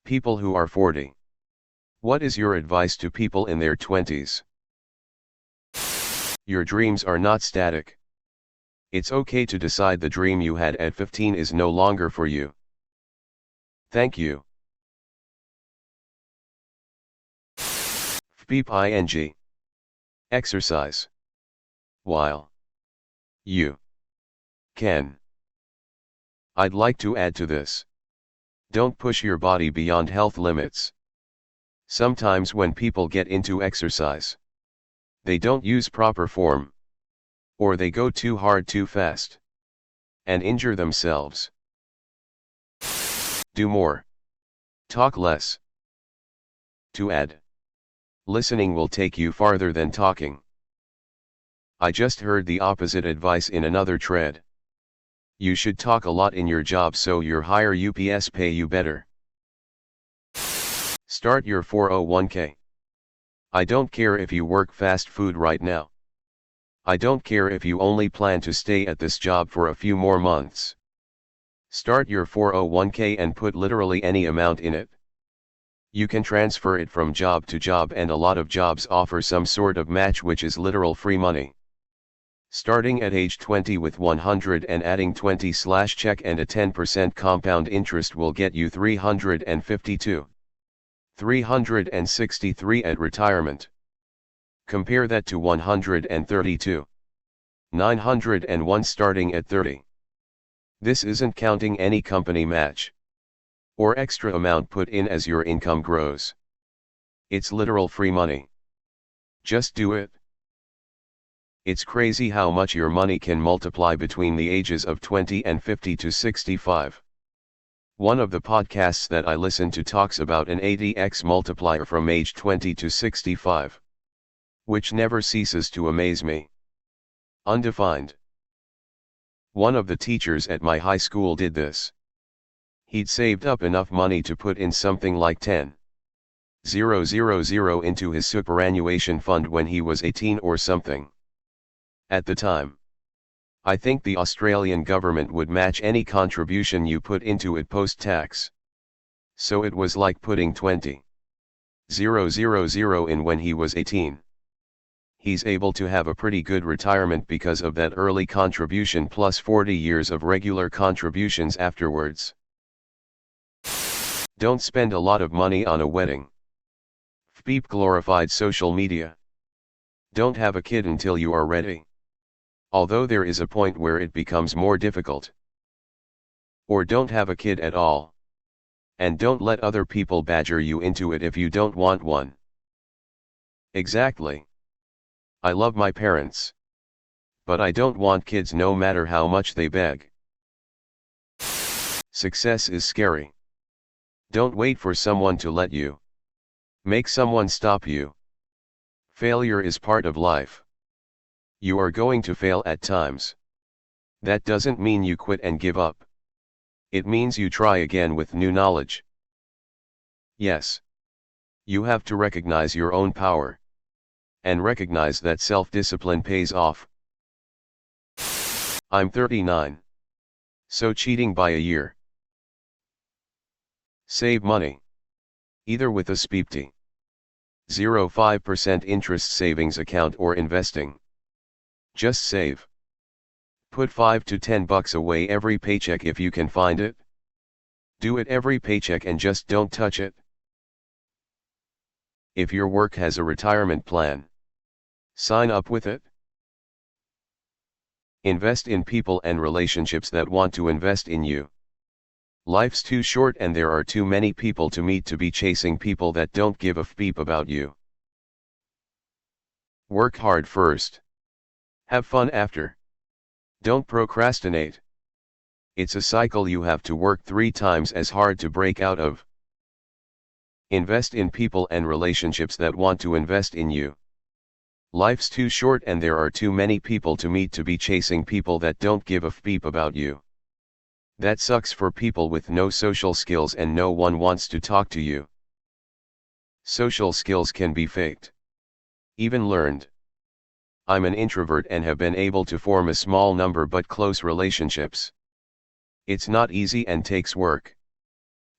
People who are 40. What is your advice to people in their 20s? Your dreams are not static. It's okay to decide the dream you had at 15 is no longer for you. Thank you. FPING. Exercise. While you can. I'd like to add to this. Don't push your body beyond health limits. Sometimes when people get into exercise, they don't use proper form. Or they go too hard too fast. And injure themselves. Do more. Talk less. To add. Listening will take you farther than talking. I just heard the opposite advice in another thread. You should talk a lot in your job so your higher UPS pay you better. Start your 401k. I don't care if you work fast food right now. I don't care if you only plan to stay at this job for a few more months. Start your 401k and put literally any amount in it. You can transfer it from job to job and a lot of jobs offer some sort of match which is literal free money. Starting at age 20 with 100 and adding 20/check and a 10% compound interest will get you 352. 363 at retirement. Compare that to 132. 901 starting at 30. This isn't counting any company match. Or extra amount put in as your income grows. It's literal free money. Just do it. It's crazy how much your money can multiply between the ages of 20 and 50 to 65. One of the podcasts that I listen to talks about an 80x multiplier from age 20 to 65. Which never ceases to amaze me. Undefined. One of the teachers at my high school did this. He'd saved up enough money to put in something like 10,000 into his superannuation fund when he was 18 or something. At the time, I think the Australian government would match any contribution you put into it post-tax. So it was like putting 20,000 in when he was 18. He's able to have a pretty good retirement because of that early contribution plus 40 years of regular contributions afterwards. Don't spend a lot of money on a wedding. FPEEP glorified social media. Don't have a kid until you are ready. Although there is a point where it becomes more difficult. Or don't have a kid at all. And don't let other people badger you into it if you don't want one. Exactly. I love my parents. But I don't want kids no matter how much they beg. Success is scary. Don't wait for someone to let you. Make someone stop you. Failure is part of life. You are going to fail at times. That doesn't mean you quit and give up. It means you try again with new knowledge. Yes. You have to recognize your own power. And recognize that self-discipline pays off. I'm 39. So cheating by a year. Save money. Either with a SPEEPT 0.5% interest savings account or investing. Just save. Put $5 to $10 away every paycheck if you can find it. Do it every paycheck and just don't touch it. If your work has a retirement plan, sign up with it. Invest in people and relationships that want to invest in you. Life's too short and there are too many people to meet to be chasing people that don't give a FPEEP about you. Work hard first. Have fun after. Don't procrastinate. It's a cycle you have to work 3 times as hard to break out of. Invest in people and relationships that want to invest in you. Life's too short and there are too many people to meet to be chasing people that don't give a FPEEP about you. That sucks for people with no social skills and no one wants to talk to you. Social skills can be faked. Even learned. I'm an introvert and have been able to form a small number but close relationships. It's not easy and takes work.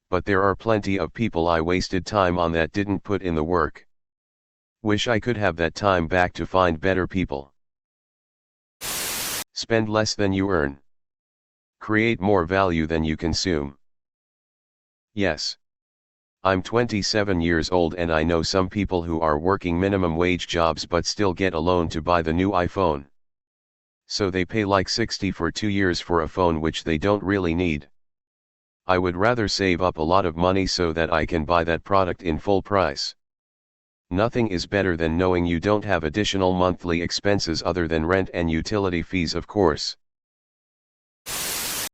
But there are plenty of people I wasted time on that didn't put in the work. Wish I could have that time back to find better people. Spend less than you earn. Create more value than you consume. Yes. I'm 27 years old and I know some people who are working minimum wage jobs but still get a loan to buy the new iPhone. So they pay like $60 for 2 years for a phone which they don't really need. I would rather save up a lot of money so that I can buy that product in full price. Nothing is better than knowing you don't have additional monthly expenses other than rent and utility fees, of course.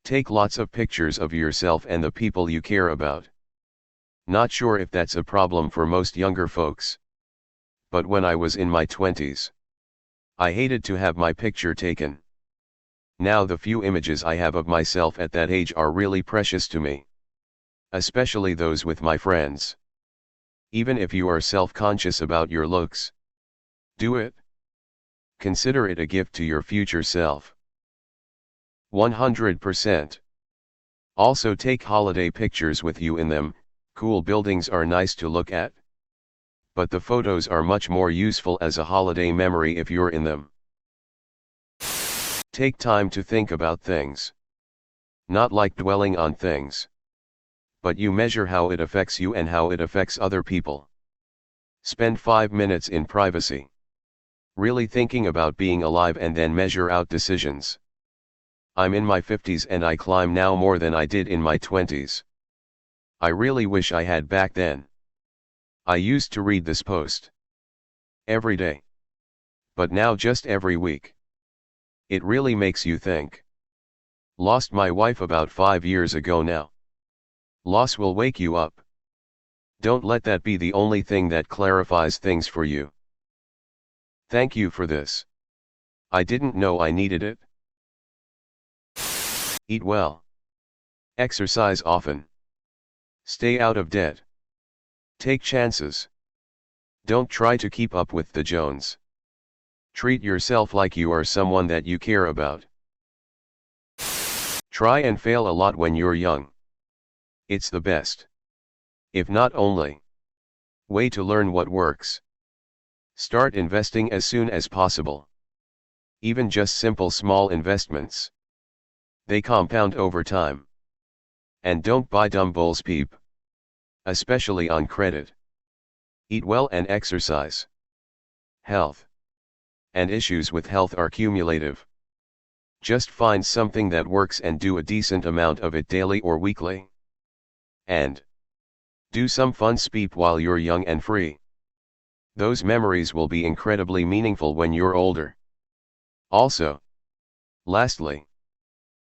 Take lots of pictures of yourself and the people you care about. Not sure if that's a problem for most younger folks. But when I was in my 20s, I hated to have my picture taken. Now the few images I have of myself at that age are really precious to me. Especially those with my friends. Even if you are self-conscious about your looks, do it. Consider it a gift to your future self. 100%. Also take holiday pictures with you in them. Cool buildings are nice to look at. But the photos are much more useful as a holiday memory if you're in them. Take time to think about things. Not like dwelling on things. But you measure how it affects you and how it affects other people. Spend 5 minutes in privacy. Really thinking about being alive and then measure out decisions. I'm in my 50s and I climb now more than I did in my 20s. I really wish I had back then. I used to read this post every day. But now just every week. It really makes you think. Lost my wife about 5 years ago now. Loss will wake you up. Don't let that be the only thing that clarifies things for you. Thank you for this. I didn't know I needed it. Eat well. Exercise often. Stay out of debt. Take chances. Don't try to keep up with the Jones. Treat yourself like you are someone that you care about. Try and fail a lot when you're young. It's the best, if not only, way to learn what works. Start investing as soon as possible. Even just simple small investments. They compound over time. And don't buy dumb bulls, peep. Especially on credit. Eat well and exercise. Health. And issues with health are cumulative. Just find something that works and do a decent amount of it daily or weekly. And do some fun speep while you're young and free. Those memories will be incredibly meaningful when you're older. Also, lastly,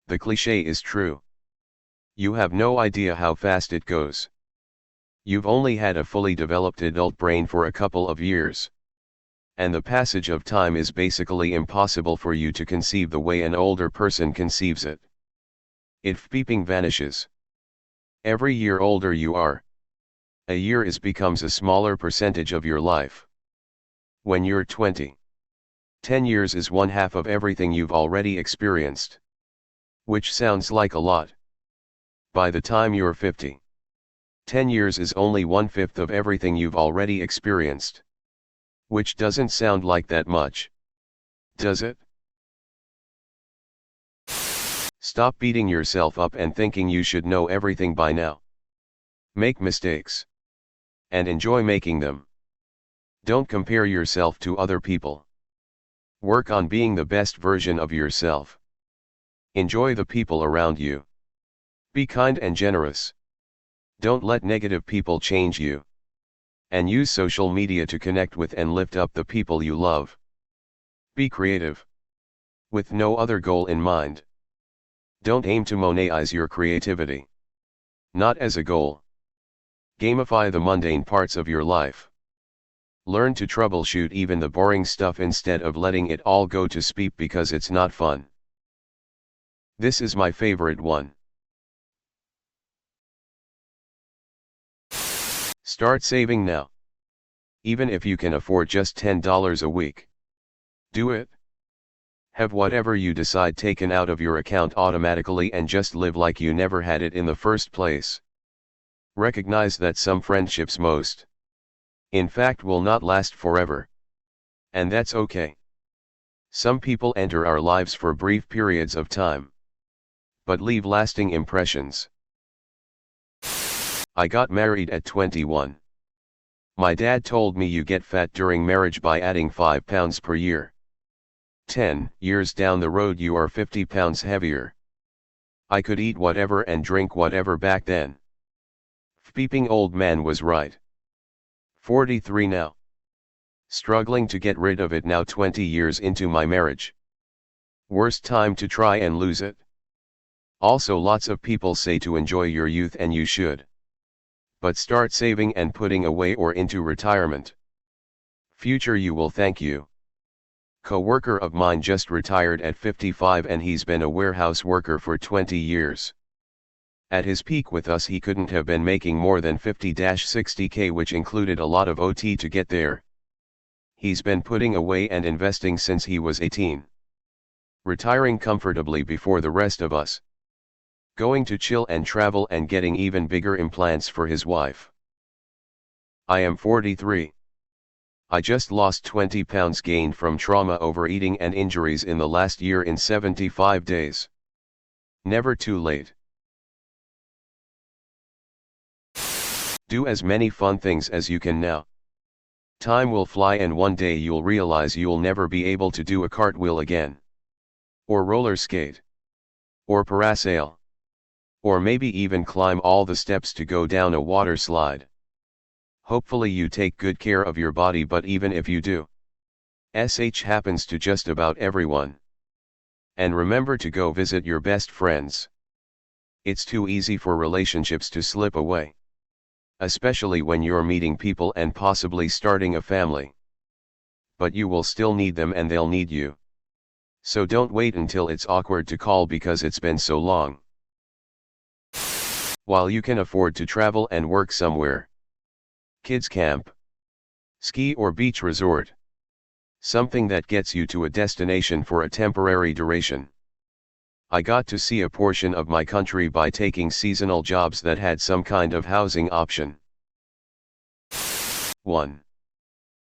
the cliché is true. You have no idea how fast it goes. You've only had a fully developed adult brain for a couple of years. And the passage of time is basically impossible for you to conceive the way an older person conceives it. It peeping vanishes. Every year older you are, a year becomes a smaller percentage of your life. When you're 20, 10 years is 1/2 of everything you've already experienced. Which sounds like a lot. By the time you're 50, 10 years is only 1/5 of everything you've already experienced. Which doesn't sound like that much. Does it? Stop beating yourself up and thinking you should know everything by now. Make mistakes. And enjoy making them. Don't compare yourself to other people. Work on being the best version of yourself. Enjoy the people around you. Be kind and generous. Don't let negative people change you. And use social media to connect with and lift up the people you love. Be creative. With no other goal in mind. Don't aim to monetize your creativity. Not as a goal. Gamify the mundane parts of your life. Learn to troubleshoot even the boring stuff instead of letting it all go to sleep because it's not fun. This is my favorite one. Start saving now. Even if you can afford just $10 a week. Do it. Have whatever you decide taken out of your account automatically and just live like you never had it in the first place. Recognize that some friendships in fact will not last forever. And that's okay. Some people enter our lives for brief periods of time, but leave lasting impressions. I got married at 21. My dad told me you get fat during marriage by adding 5 pounds per year. 10 years down the road you are 50 pounds heavier. I could eat whatever and drink whatever back then. Peeping old man was right. 43 now. Struggling to get rid of it now 20 years into my marriage. Worst time to try and lose it. Also lots of people say to enjoy your youth and you should. But start saving and putting away or into retirement. Future you will thank you. Co-worker of mine just retired at 55 and he's been a warehouse worker for 20 years. At his peak with us he couldn't have been making more than 50-60K, which included a lot of OT to get there. He's been putting away and investing since he was 18. Retiring comfortably before the rest of us. Going to chill and travel and getting even bigger implants for his wife. I am 43. I just lost 20 pounds gained from trauma, overeating and injuries in the last year in 75 days. Never too late. Do as many fun things as you can now. Time will fly and one day you'll realize you'll never be able to do a cartwheel again. Or roller skate. Or parasail. Or maybe even climb all the steps to go down a water slide. Hopefully you take good care of your body, but even if you do, SH happens to just about everyone. And remember to go visit your best friends. It's too easy for relationships to slip away. Especially when you're meeting people and possibly starting a family. But you will still need them and they'll need you. So don't wait until it's awkward to call because it's been so long. While you can afford to travel and work somewhere. Kids camp. Ski or beach resort. Something that gets you to a destination for a temporary duration. I got to see a portion of my country by taking seasonal jobs that had some kind of housing option. 1.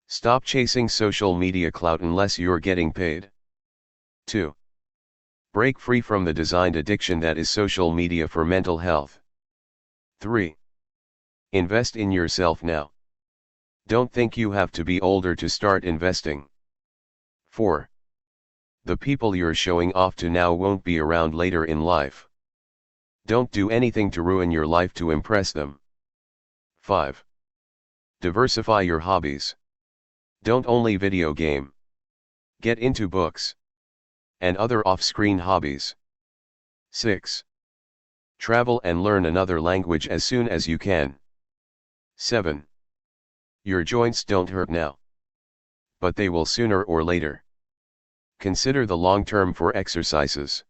Stop chasing social media clout unless you're getting paid. 2. Break free from the designed addiction that is social media for mental health. 3. Invest in yourself now. Don't think you have to be older to start investing. 4. The people you're showing off to now won't be around later in life. Don't do anything to ruin your life to impress them. 5. Diversify your hobbies. Don't only video game. Get into books. And other off-screen hobbies. 6. Travel and learn another language as soon as you can. 7. Your joints don't hurt now. But they will sooner or later. Consider the long term for exercises.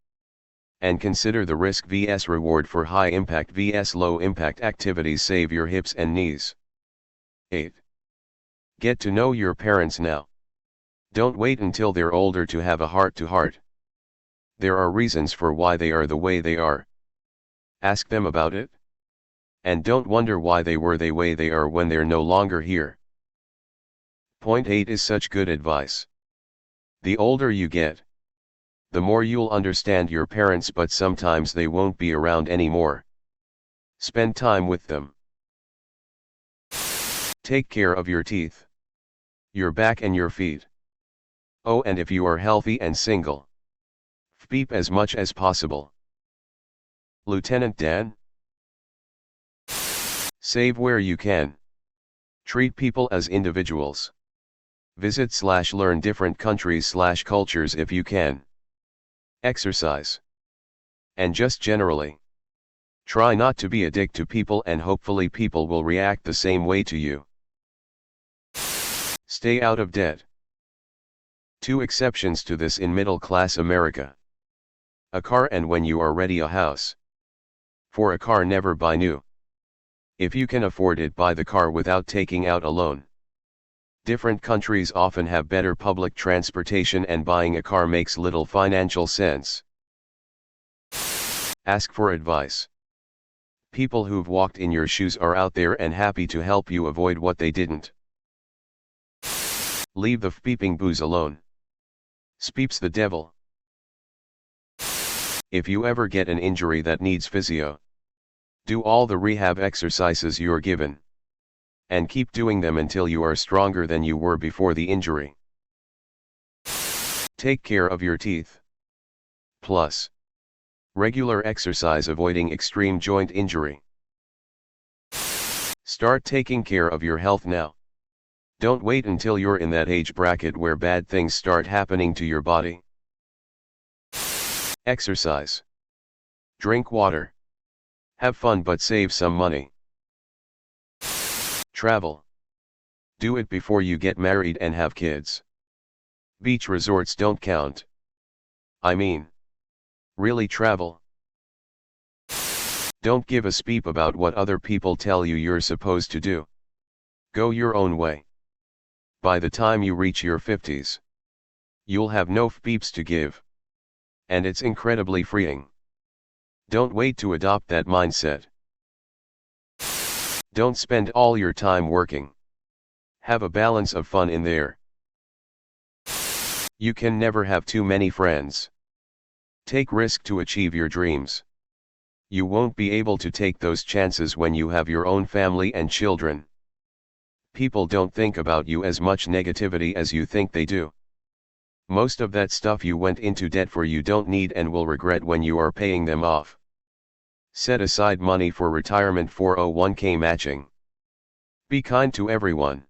And consider the risk vs reward for high impact vs low impact activities. Save your hips and knees. 8. Get to know your parents now. Don't wait until they're older to have a heart-to-heart. There are reasons for why they are the way they are. Ask them about it. And don't wonder why they were the way they are when they're no longer here. Point 8 is such good advice. The older you get, the more you'll understand your parents, but sometimes they won't be around anymore. Spend time with them. Take care of your teeth, your back and your feet. Oh, and if you are healthy and single, beep as much as possible. Lieutenant Dan? Save where you can. Treat people as individuals. Visit/learn different countries/cultures if you can. Exercise. And just generally. Try not to be a dick to people, and hopefully people will react the same way to you. Stay out of debt. 2 exceptions to this in middle-class America. A car, and when you are ready, a house. For a car, never buy new. If you can afford it, buy the car without taking out a loan. Different countries often have better public transportation, and buying a car makes little financial sense. Ask for advice. People who've walked in your shoes are out there and happy to help you avoid what they didn't. Leave the peeping booze alone. Speeps the devil. If you ever get an injury that needs physio, do all the rehab exercises you're given. And keep doing them until you are stronger than you were before the injury. Take care of your teeth. Plus, regular exercise avoiding extreme joint injury. Start taking care of your health now. Don't wait until you're in that age bracket where bad things start happening to your body. Exercise. Drink water. Have fun but save some money. Travel. Do it before you get married and have kids. Beach resorts don't count. I mean, really travel. Don't give a speep about what other people tell you you're supposed to do. Go your own way. By the time you reach your 50s, you'll have no peeps to give. And it's incredibly freeing. Don't wait to adopt that mindset. Don't spend all your time working. Have a balance of fun in there. You can never have too many friends. Take risk to achieve your dreams. You won't be able to take those chances when you have your own family and children. People don't think about you as much negativity as you think they do. Most of that stuff you went into debt for you don't need and will regret when you are paying them off. Set aside money for retirement 401k matching. Be kind to everyone.